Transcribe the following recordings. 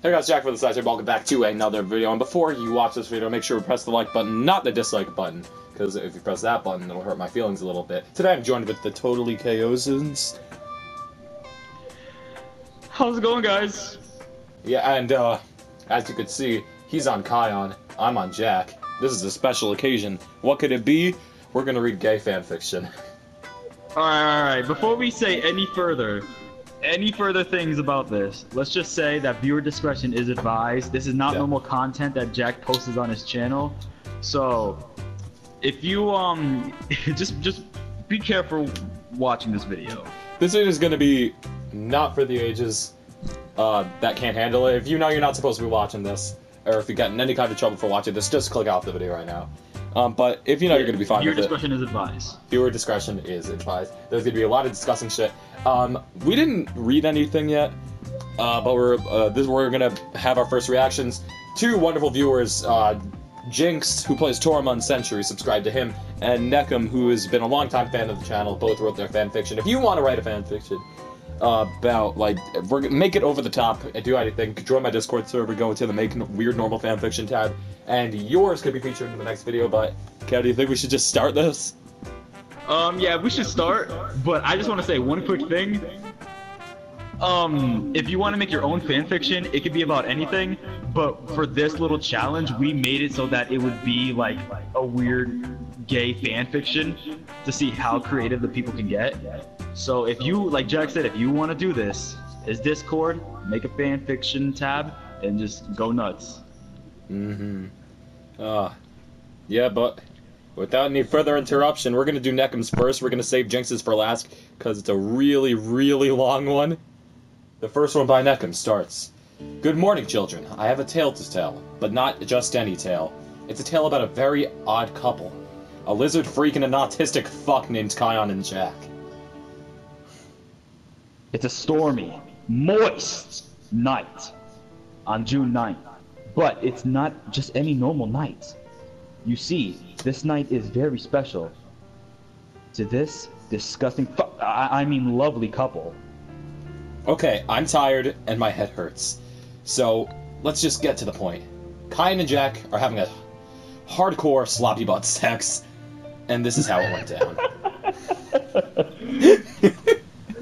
Hey guys, Jack for the side here. Welcome back to another video. And before you watch this video, make sure to press the like button, not the dislike button, because if you press that button, it'll hurt my feelings a little bit. Today I'm joined with the Totally Chaosans. How's it going, guys? Yeah, and as you can see, he's on Kyion, I'm on Jack. This is a special occasion. What could it be? We're gonna read gay fanfiction. Alright, before we say any further things about this, let's just say that viewer discretion is advised. This is not normal content that Jack posts on his channel. So, if you, just be careful watching this video. This video is gonna be not for the ages that can't handle it. If you know you're not supposed to be watching this, or if you get in any kind of trouble for watching this, just click off the video right now. But if you know you're gonna be fine with it, viewer discretion is advised. Viewer discretion is advised. There's gonna be a lot of discussing shit. We didn't read anything yet, but we're gonna have our first reactions. Two wonderful viewers, Jinx, who plays Tormund Century, subscribe to him, and Neckham, who has been a longtime fan of the channel, both wrote their fanfiction. If you want to write a fanfiction about, like, make it over the top and do anything, join my Discord server, go into the Make Weird Normal Fanfiction tab, and yours could be featured in the next video. But, Kev, do you think we should just start this? Yeah, we should start, but I just want to say one quick thing. If you want to make your own fanfiction, it could be about anything, but for this little challenge, we made it so that it would be like a weird gay fanfiction to see how creative the people can get. So if you, like Jack said, if you want to do this, is Discord, make a fanfiction tab, and just go nuts. Yeah, but without any further interruption, we're gonna do Neckham's first. We're gonna save Jinx's for last, because it's a really, really long one. The first one by Neckham starts. Good morning, children. I have a tale to tell, but not just any tale. It's a tale about a very odd couple. A lizard freak and an autistic fuck named Kyion and Jack. It's a stormy, moist night on June 9th, but it's not just any normal night. You see, this night is very special to this disgusting lovely couple. Okay, I'm tired and my head hurts. So, let's just get to the point. Kyion and Jack are having a hardcore sloppy butt sex, and this is how it went down.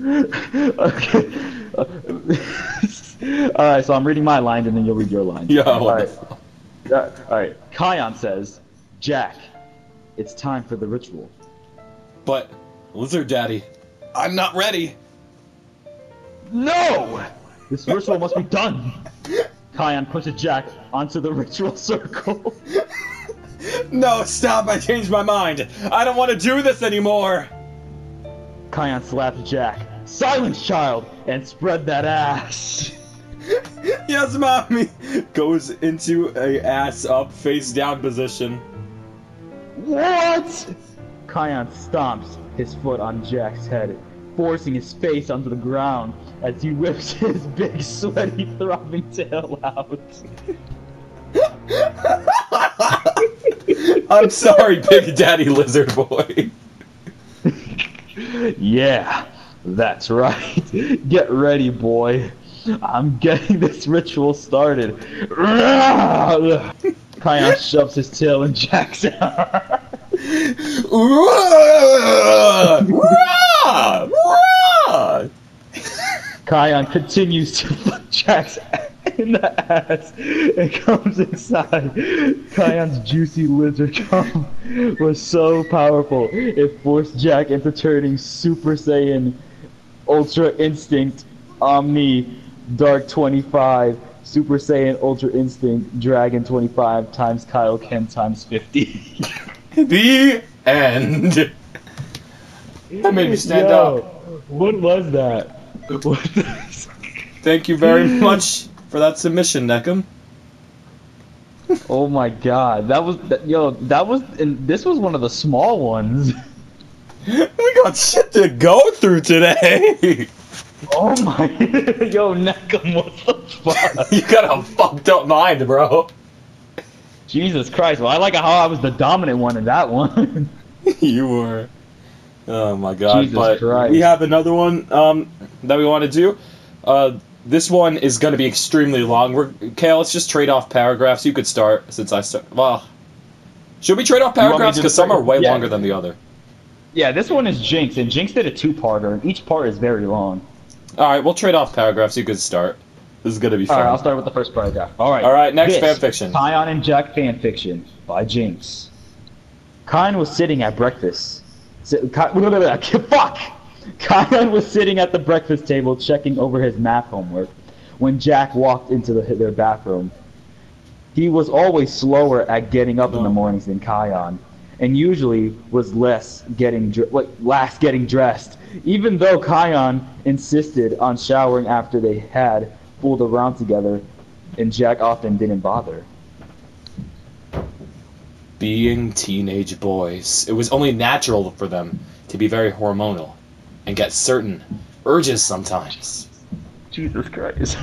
Okay. Alright, so I'm reading my line and then you'll read your line. Yeah, Alright. Kyion says, Jack, it's time for the ritual. But, Lizard Daddy, I'm not ready. No! This ritual must be done. Kyion pushes Jack onto the ritual circle. No, stop, I changed my mind. I don't want to do this anymore. Kyion slaps Jack. Silence, child, and spread that ass. Yes, mommy. Goes into a ass up, face down position. What? Kyion stomps his foot on Jack's head, forcing his face onto the ground as he whips his big, sweaty, throbbing tail out. I'm sorry, Big Daddy Lizard Boy. Yeah, that's right. Get ready, boy. I'm getting this ritual started. Kyion shoves his tail in Jack's arm. Kyion continues to fuck Jack's in the ass and comes inside. Kyon's juicy lizard cum was so powerful it forced Jack into turning Super Saiyan Ultra Instinct Omni Dark 25 Super Saiyan Ultra Instinct Dragon 25 times Kaioken times 50. The end. That made me stand up. What was that? Thank you very much for that submission, Neckham. Oh my god, that was this was one of the small ones. We got shit to go through today. Oh my, yo, Neckham, what the fuck? You got a fucked up mind, bro. Jesus Christ, well, I like how I was the dominant one in that one. You were. Oh my god, Jesus Christ. We have another one that we want to do. This one is going to be extremely long. Kale, let's just trade off paragraphs. You could start, since I start. Well, should we trade off paragraphs? Because some are way longer than the other. Yeah, this one is Jinx, and Jinx did a two-parter, and each part is very long. Alright, we'll trade off paragraphs. You could start. This is going to be fun. Alright, I'll start with the first paragraph. Alright, next fanfiction. Kyion and Jack fanfiction by Jinx. Kyion was sitting at breakfast. Fuck! Kyion was sitting at the breakfast table checking over his math homework when Jack walked into their bathroom. He was always slower at getting up in the mornings than Kyion, and usually was last getting dressed, even though Kyion insisted on showering after they had fooled around together, and Jack often didn't bother. Being teenage boys, it was only natural for them to be very hormonal and get certain urges sometimes. Jesus Christ.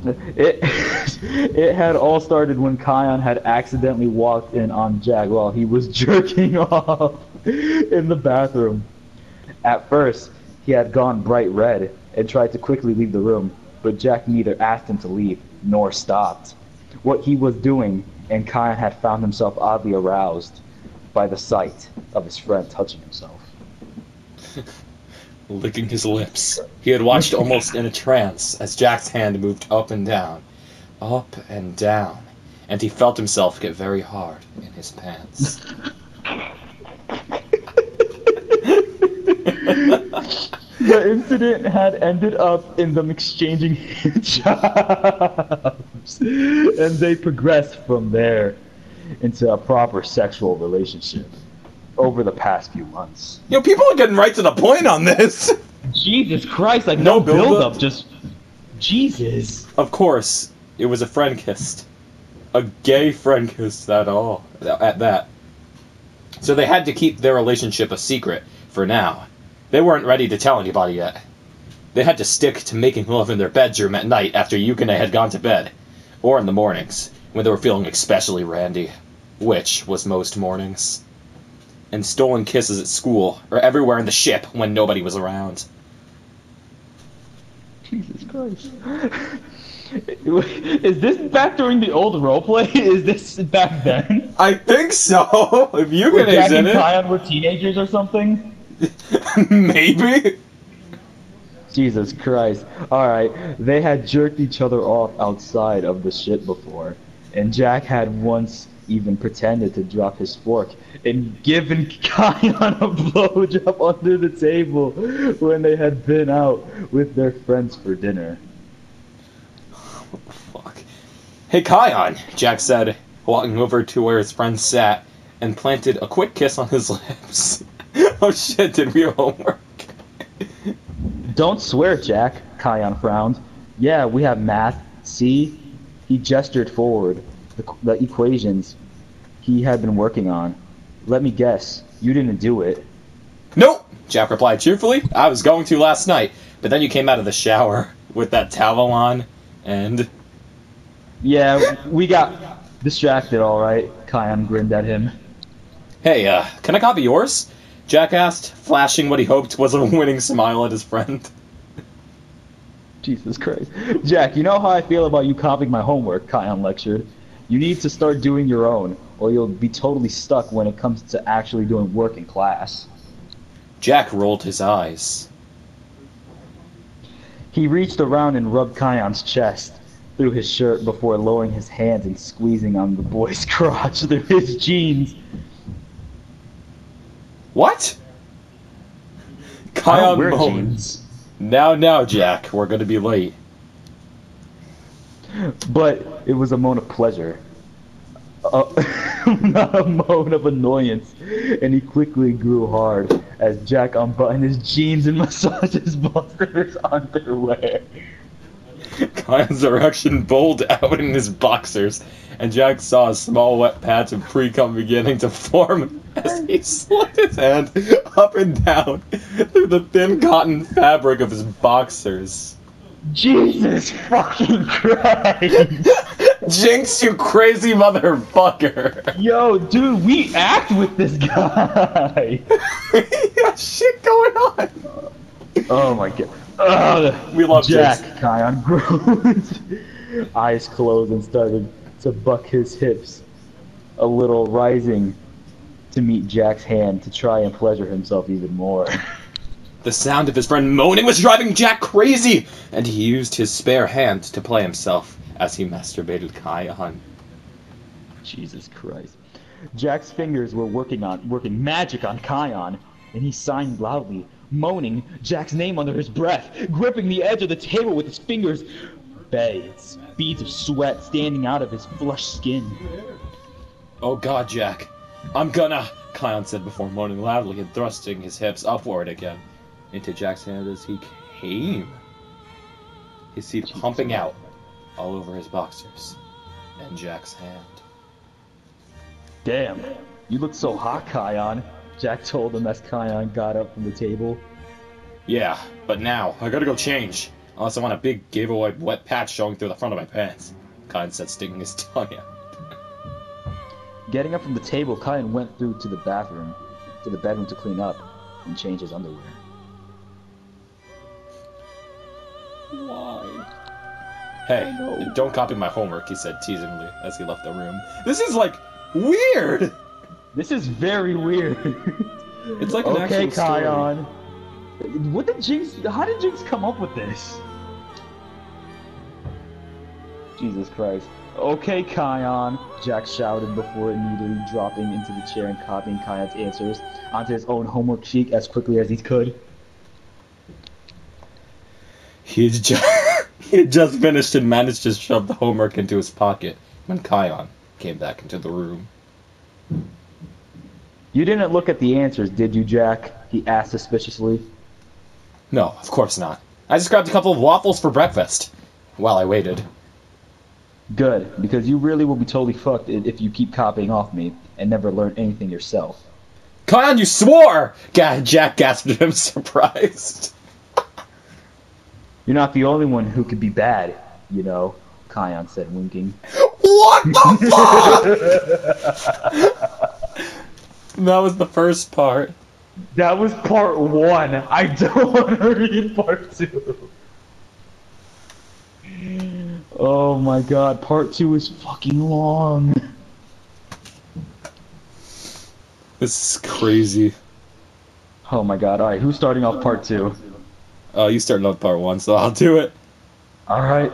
It had all started when Kyion had accidentally walked in on Jack while he was jerking off in the bathroom. At first, he had gone bright red and tried to quickly leave the room, but Jack neither asked him to leave nor stopped what he was doing, and Kyion had found himself oddly aroused by the sight of his friend touching himself. Licking his lips. He had watched almost in a trance as Jack's hand moved up and down, and he felt himself get very hard in his pants. The incident had ended up in them exchanging jobs, and they progressed from there into a proper sexual relationship over the past few months. Yo, people are getting right to the point on this. Jesus Christ, like no build-up, just Jesus. Of course, it was a friend kiss. A gay friend kiss at that. So they had to keep their relationship a secret for now. They weren't ready to tell anybody yet. They had to stick to making love in their bedroom at night after Yukine had gone to bed, or in the mornings, when they were feeling especially randy, which was most mornings. And stolen kisses at school, or everywhere in the ship when nobody was around. Jesus Christ. Is this back during the old roleplay? Is this back then? I think so! If Yukine's in it. Jack and Kyion were teenagers or something? Maybe? Jesus Christ. Alright, they had jerked each other off outside of the ship before, and Jack had once even pretended to drop his fork and given Kyion a blowjob under the table when they had been out with their friends for dinner. What the fuck? Hey Kyion, Jack said, walking over to where his friend sat and planted a quick kiss on his lips. Oh shit, did we have homework? Don't swear, Jack, Kyion frowned. Yeah, we have math. See? He gestured forward. The equations he had been working on. Let me guess, you didn't do it. Nope, Jack replied cheerfully. I was going to last night, but then you came out of the shower with that towel on, and... Yeah, we got distracted, alright, Kyion grinned at him. Hey, can I copy yours? Jack asked, flashing what he hoped was a winning smile at his friend. Jesus Christ. Jack, you know how I feel about you copying my homework, Kyion lectured. You need to start doing your own, or you'll be totally stuck when it comes to actually doing work in class. Jack rolled his eyes. He reached around and rubbed Kyon's chest through his shirt before lowering his hands and squeezing on the boy's crotch through his jeans. What? Kyion moaned. Now, Jack, we're gonna be late. But it was a moan of pleasure, not a moan of annoyance, and he quickly grew hard as Jack unbuttoned his jeans and massaged his balls with his underwear. Kyon's erection bowled out in his boxers, and Jack saw a small wet patch of pre-cum beginning to form as he slid his hand up and down through the thin cotton fabric of his boxers. Jesus fucking Christ! Jinx, you crazy motherfucker! Yo, dude, we act with this guy! He got shit going on! Oh my god. We love Jack. Jinx. Kyion groaned. Eyes closed and started to buck his hips, a little rising to meet Jack's hand to try and pleasure himself even more. The sound of his friend moaning was driving Jack crazy, and he used his spare hand to play himself as he masturbated Kyion. Jesus Christ. Jack's fingers were working magic on Kyion, and he signed loudly, moaning Jack's name under his breath, gripping the edge of the table with his fingers. Beads of sweat standing out of his flushed skin. Oh God, Jack. I'm gonna, Kyion said before moaning loudly and thrusting his hips upward again into Jack's hand as he came. His seed pumping out all over his boxers and Jack's hand. Damn, you look so hot, Kyion, Jack told him as Kyion got up from the table. Yeah, but now, I gotta go change. Unless I want a big giveaway wet patch showing through the front of my pants, Kyion said, sticking his tongue out. Getting up from the table, Kyion went through to the bedroom to clean up and change his underwear. Why? Hey, don't copy my homework, he said teasingly as he left the room. This is, like, weird! This is very weird. It's like an actual story. Okay, Kyion. How did Jinx come up with this? Jesus Christ. Okay, Kyion, Jack shouted before immediately dropping into the chair and copying Kyon's answers onto his own homework sheet as quickly as he could. He had just finished and managed to shove the homework into his pocket when Kyion came back into the room. You didn't look at the answers, did you, Jack? He asked suspiciously. No, of course not. I just grabbed a couple of waffles for breakfast while I waited. Good, because you really will be totally fucked if you keep copying off me and never learn anything yourself. Kyion, you swore! Jack gasped at him, surprised. You're not the only one who could be bad, you know, Kyion said, winking. What the fuck?! That was the first part. That was part 1. I don't want to read part 2. Oh my god, part 2 is fucking long. This is crazy. Oh my god, alright, who's starting off part 2? You started on part 1, so I'll do it. Alright.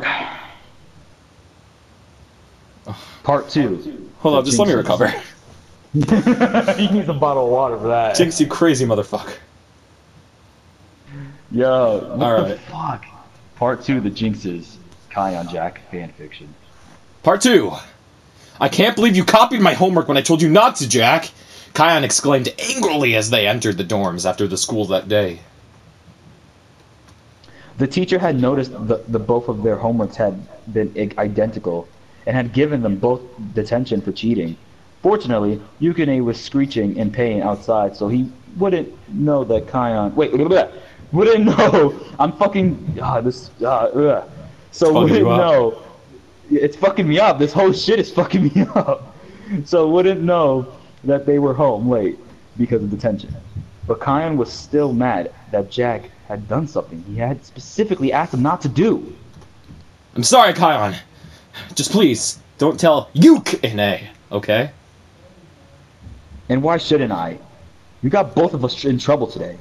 Part 2. Hold on, just let me recover. He needs a bottle of water for that. Jinx, you crazy motherfucker. Yo, what All the right. fuck? Part 2, the Jinxes. Kyion Jack fanfiction. Part 2. I can't believe you copied my homework when I told you not to, Jack! Kyion exclaimed angrily as they entered the dorms after the school that day. The teacher had noticed the both of their homeworks had been identical and had given them both detention for cheating. Fortunately, Yukine was screeching in pain outside, so he wouldn't know that Kyion... Wouldn't know... I'm fucking... So wouldn't know... It's fucking me up. This whole shit is fucking me up. So wouldn't know that they were home late because of detention. But Kyion was still mad that Jack had done something he had specifically asked him not to do. I'm sorry, Kyion. Just please, don't tell Yukine, okay? And why shouldn't I? You got both of us in trouble today.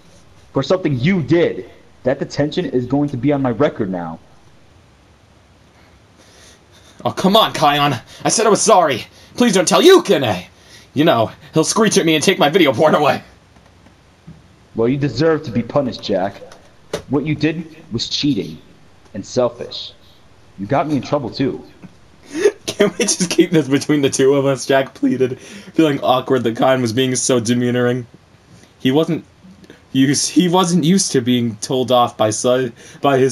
For something you did. That detention is going to be on my record now. Oh, come on, Kyion. I said I was sorry. Please don't tell Yukine. You know, he'll screech at me and take my video porn away. Well, you deserve to be punished, Jack. What you did was cheating and selfish. You got me in trouble, too. Can we just keep this between the two of us? Jack pleaded, feeling awkward that Kyion was being so demeanoring. He wasn't used to being told off by his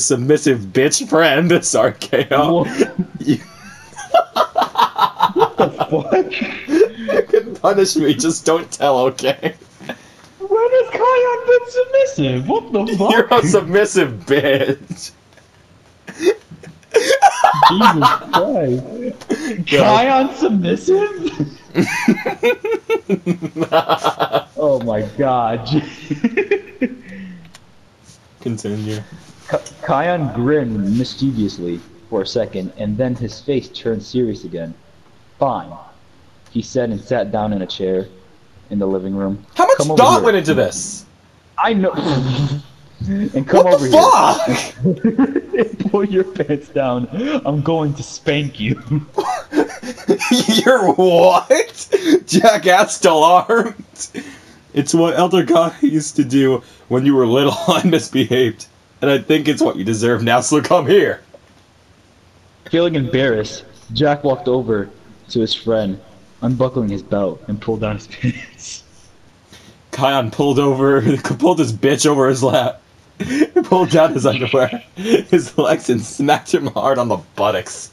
submissive bitch friend. Sorry, KO. What the fuck? You can punish me, just don't tell, okay? When has Kyion been submissive? What the fuck? You're a submissive bitch. Jesus Christ. Kyion submissive? Oh my god. Continue. Kyion grinned mischievously for a second, and then his face turned serious again. Fine, he said and sat down in a chair in the living room. How much thought went into this? I know. And come over here. And pull your pants down. I'm going to spank you. You're what? Jackass alarmed. It's what Elder Guy used to do when you were little and misbehaved. And I think it's what you deserve now, so come here. Feeling embarrassed, Jack walked over to his friend, unbuckling his belt, and pulled down his pants. Kyion pulled his bitch over his lap, pulled down his underwear, his legs, and smacked him hard on the buttocks.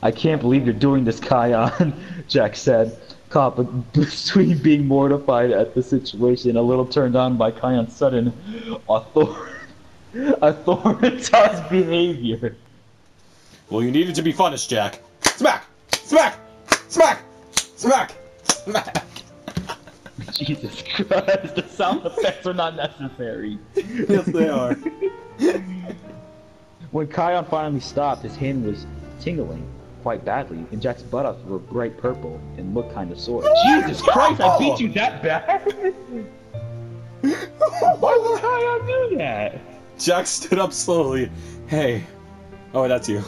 I can't believe you're doing this, Kyion, Jack said, caught between being mortified at the situation, a little turned on by Kyon's sudden authoritative behavior. Well, you needed to be punished, Jack. Smack! Smack! Smack! Smack! Smack! Jesus Christ, the sound effects are not necessary. Yes, they are. When Kyion finally stopped, his hand was tingling quite badly, and Jack's buttocks were bright purple and looked kind of sore. Jesus Christ, I beat you that bad? Why would Kyion do that? Jack stood up slowly. Hey. Oh, that's you.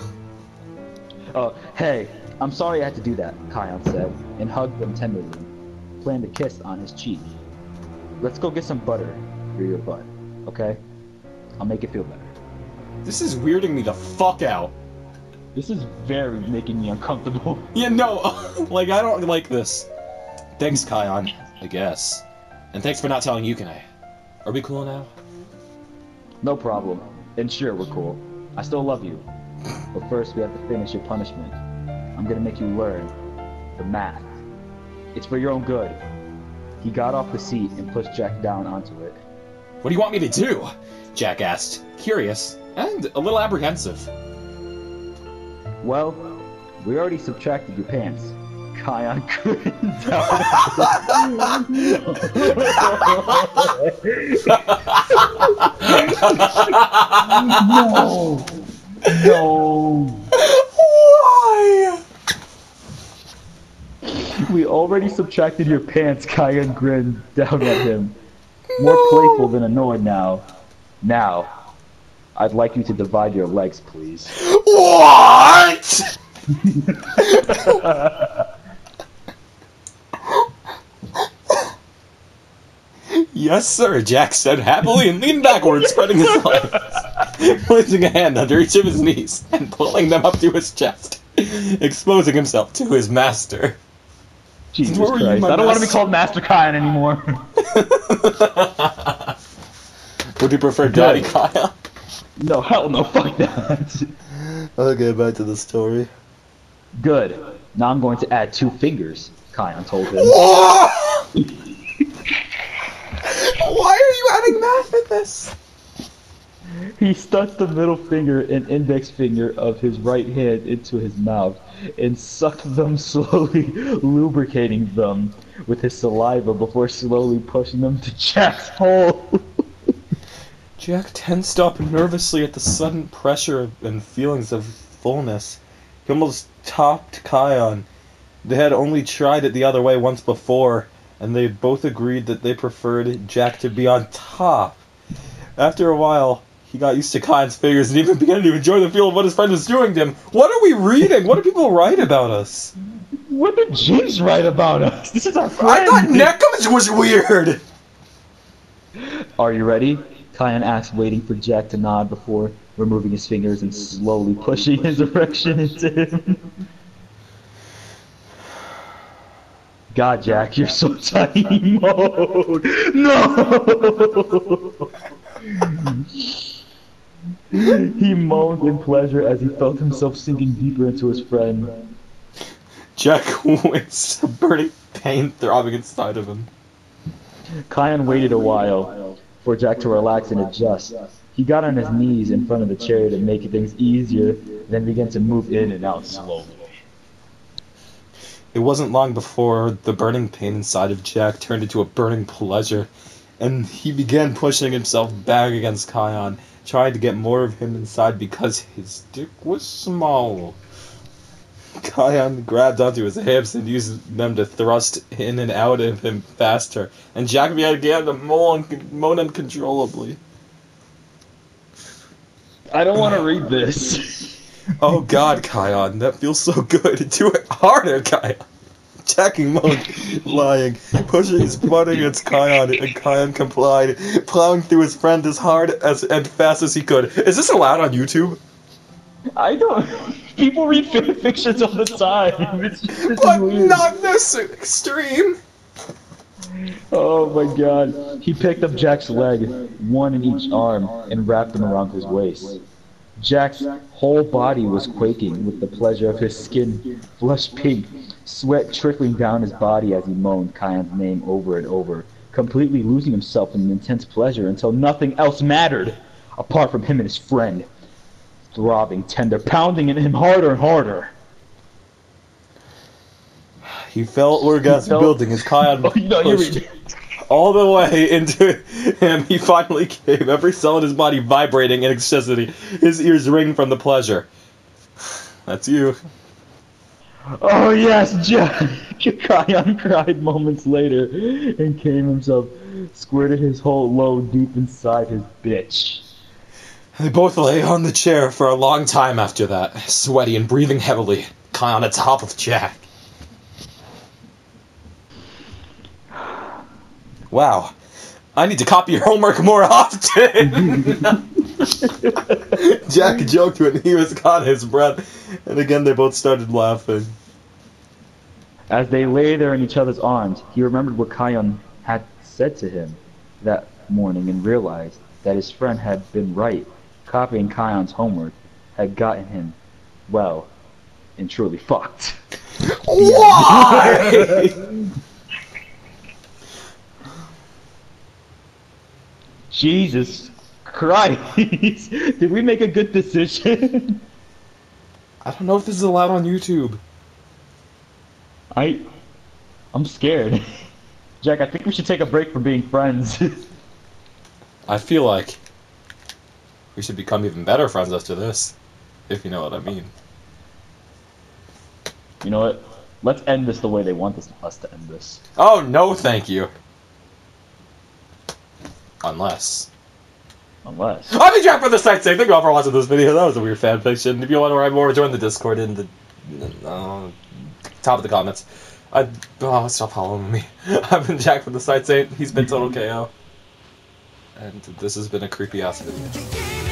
Hey, I'm sorry I had to do that, Kyion said, and hugged him tenderly. Planned a kiss on his cheek. Let's go get some butter for your butt, okay? I'll make it feel better. This is weirding me the fuck out. This is very making me uncomfortable. Yeah, no, like, I don't like this. Thanks, Kyion, I guess. And thanks for not telling Yukine. Are we cool now? No problem. And sure, we're cool. I still love you. But first, we have to finish your punishment. I'm gonna make you learn the math. It's for your own good. He got off the seat and pushed Jack down onto it. What do you want me to do? Jack asked, curious and a little apprehensive. Well, we already subtracted your pants. Kyion couldn't tell. No! No! Why? We already subtracted your pants, Kyion grinned down at him. More playful than annoyed now. Now, I'd like you to divide your legs, please. What? Yes, sir, Jack said happily and leaned backwards, spreading his legs, placing a hand under each of his knees and pulling them up to his chest, exposing himself to his master. Jesus Christ, I don't want to be called Master Kyion anymore. Would you prefer Daddy Kyion? No, hell no, fuck that. Okay, back to the story. Good. Now I'm going to add 2 fingers, Kyion told him. Why are you adding math in this? He stuck the middle finger and index finger of his right hand into his mouth and sucked them slowly, lubricating them with his saliva before slowly pushing them to Jack's hole. Jack tensed up nervously at the sudden pressure and feelings of fullness. He almost topped Kyion. They had only tried it the other way once before, and they both agreed that they preferred Jack to be on top. After a while, he got used to Kyon's fingers and even began to enjoy the feel of what his friend was doing to him. What are we reading? What do people write about us? What did James write about us? This is our friend! I thought Necums was weird! Are you ready? Kyion asked, waiting for Jack to nod before removing his fingers and slowly pushing his erection into him. God, Jack, you're so tiny mode! No! He moaned in pleasure as he felt himself sinking deeper into his friend. Jack winced, a burning pain throbbing inside of him. Kyion waited a while for Jack to relax and adjust. He got on his knees in front of the chair to make things easier, then began to move in and out slowly. It wasn't long before the burning pain inside of Jack turned into a burning pleasure, and he began pushing himself back against Kyion, trying to get more of him inside because his dick was small. Kyion grabbed onto his hips and used them to thrust in and out of him faster, and Jack began to moan uncontrollably. I don't want to read this. Oh god, Kyion, that feels so good. Do it harder, Kyion. Jack moaned, lying, pushing his butt against Kyion, and Kyion complied, plowing through his friend as hard and fast as he could. Is this allowed on YouTube? I don't. People read fan fictions all the time. But not this extreme. Oh my god. He picked up Jack's leg, one in each arm, and wrapped him around his waist. Jack's whole body was quaking with the pleasure of his skin, flushed pink, sweat trickling down his body as he moaned Kyon's name over and over, completely losing himself in intense pleasure until nothing else mattered, apart from him and his friend. Throbbing, tender, pounding in him harder and harder. He felt orgasm building as Kyion pushed all the way into him. He finally came, every cell in his body vibrating in ecstasy, his ears ringing from the pleasure. That's you. Oh yes, Jack! Kyion cried moments later and came himself, squirted his whole load deep inside his bitch. They both lay on the chair for a long time after that, sweaty and breathing heavily, Kyion on top of Jack. Wow, I need to copy your homework more often! Jack joked when he was caught his breath, and again they both started laughing. As they lay there in each other's arms, he remembered what Kyion had said to him that morning and realized that his friend had been right. Copying Kyon's homework had gotten him, well, and truly fucked. Why? Jesus Christ! Did we make a good decision? I don't know if this is allowed on YouTube. I'm scared. Jack, I think we should take a break from being friends. I feel like we should become even better friends after this, if you know what I mean. You know what? Let's end this the way they want us to end this. Oh, no thank you. Unless. I'm the Jack for the site saying, thank you all for watching this video. That was a weird fanfiction. If you want to write more, join the Discord in the top of the comments. Stop following me. I've been Jack from the site saying, he's been Total KO. And this has been a creepy ass video.